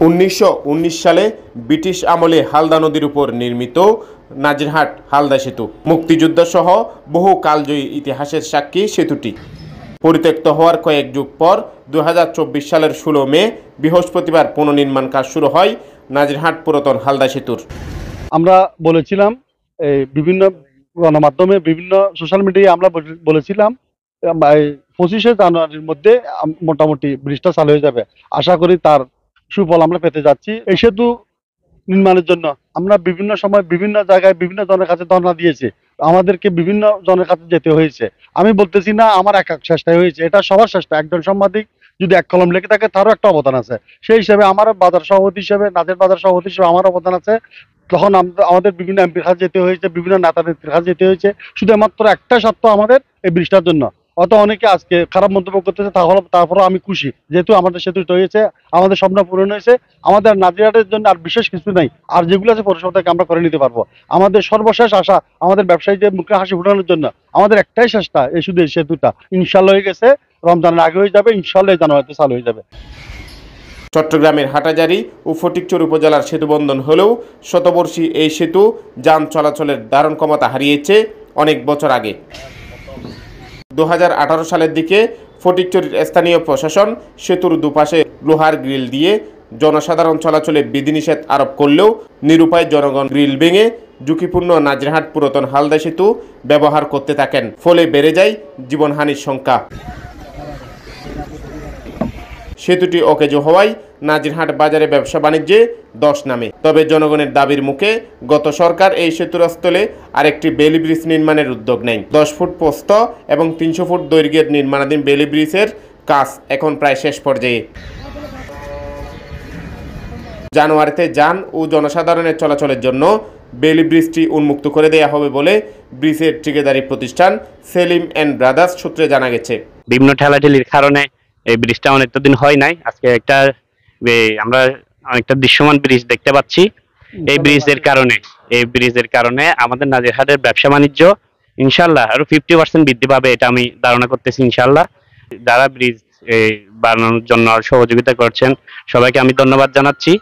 1919 সালে ব্রিটিশ আমলে হালদা নদীর উপর নির্মিত নাজিরহাট হালদা সেতু মুক্তিযুদ্ধ সহ বহু কালজয়ী ইতিহাসের সাক্ষী সেতুটি। পরিত্যক্ত হওয়ার কয়েক যুগ পর 2024 সালের 16 মে বৃহস্পতিবার পুনর্নির্মাণ কাজ শুরু হয় নাজিরহাট পুরাতন হালদা সেতুর। আমরা বলেছিলাম বিভিন্ন গণমাধ্যমে বিভিন্ন সোশ্যাল মিডিয়ায় আমরা বলেছিলাম 25শে জানুয়ারির মধ্যে মোটামুটি ব্রিজটা চালু হয়ে যাবে। আশা করি তার সুফল আমরা পেতে যাচ্ছি। এই সেতু নির্মাণের জন্য আমরা বিভিন্ন সময় বিভিন্ন জায়গায় বিভিন্ন জনের কাছে ধর্ণা দিয়েছি, আমাদেরকে বিভিন্ন জনের কাছে যেতে হয়েছে। আমি বলতেছি না আমার একাক চেষ্টায় হয়েছে, এটা সবার চেষ্টা। একজন সাংবাদিক যদি এক কলম লিখে থাকে তারও একটা অবদান আছে। সেই হিসেবে আমার বাজার সভাপতি হিসেবে, নাজের বাজার সভাপতি হিসেবে আমার অবদান আছে। তখন আমাদের বিভিন্ন এমপির কাছে যেতে হয়েছে, বিভিন্ন নেতা নেত্রীর কাছে যেতে হয়েছে, শুধুমাত্র একটা স্বার্থ আমাদের এই ব্রিজটার জন্য। অত অনেকে আজকে খারাপ মন্তব্য করতেছে, তারপরে আমি খুশি যেহেতু আমাদের সেতুটা হয়েছে, আমাদের স্বপ্ন পূরণ হয়েছে। আমাদের নাজিরহাটের জন্য আর বিশেষ কিছু নাই, আর যেগুলো আছে পরিষেবা থেকে আমরা করে নিতে পারবো। আমাদের সর্বশেষ আশা আমাদের ব্যবসায়ীদের মুখে হাসি ফুটানোর জন্য আমাদের একটাই চেষ্টা, এই শুধু এই সেতুটা ইনশাল্লাহ হয়ে গেছে, রমজানের আগে হয়ে যাবে, ইনশাল্লাহ জানুয়ারিতে চালু হয়ে যাবে। চট্টগ্রামের হাটাজারি ও ফটিকছড়ি উপজেলার সেতুবন্ধন হলেও শতবর্ষী এই সেতু যান চলাচলের ধারণ ক্ষমতা হারিয়েছে অনেক বছর আগে। 2018 সালের দিকে ফটিকছড়ির স্থানীয় প্রশাসন সেতুর দুপাশে লোহার গ্রিল দিয়ে জনসাধারণ চলাচলে বিধিনিষেধ আরোপ করলেও নিরুপায় জনগণ গ্রিল ভেঙে ঝুঁকিপূর্ণ নাজিরহাট পুরাতন হালদা সেতু ব্যবহার করতে থাকেন, ফলে বেড়ে যায় জীবনহানির সংখ্যা। সেতুটি অকেজো হওয়ায় নাজিরহাট বাজারে ব্যবসা বাণিজ্যে ধস নামে। তবে জনগণের দাবির মুখে গত সরকার এই সেতুর স্থলে আরেকটি বেলি ব্রিজ নির্মাণের উদ্যোগ নেয়। 10 ফুট প্রস্থ এবং 300 ফুট দৈর্ঘ্যের নির্মাণাধীন বেলি ব্রিজের কাজ এখন প্রায় শেষ পর্যায়ে। জানুয়ারিতে যান ও জনসাধারণের চলাচলের জন্য বেলি ব্রিজটি উন্মুক্ত করে দেওয়া হবে বলে ব্রিজের ঠিকাদারি প্রতিষ্ঠান সেলিম অ্যান্ড ব্রাদার্স সূত্রে জানা গেছে। বিভিন্ন ঠেলাঠেলির কারণে এই ব্রিজটা অনেকটা দিন হয় নাই। আজকে আমরা অনেকটা দৃশ্যমান ব্রিজ দেখতে পাচ্ছি। এই ব্রিজের কারণে আমাদের নাজিরহাটের ব্যবসা বাণিজ্য ইনশাল্লাহ আরো 50% বৃদ্ধি পাবে, এটা আমি ধারণা করতেছি ইনশাল্লাহ। যারা ব্রিজ বানানোর জন্য সহযোগিতা করছেন সবাইকে আমি ধন্যবাদ জানাচ্ছি।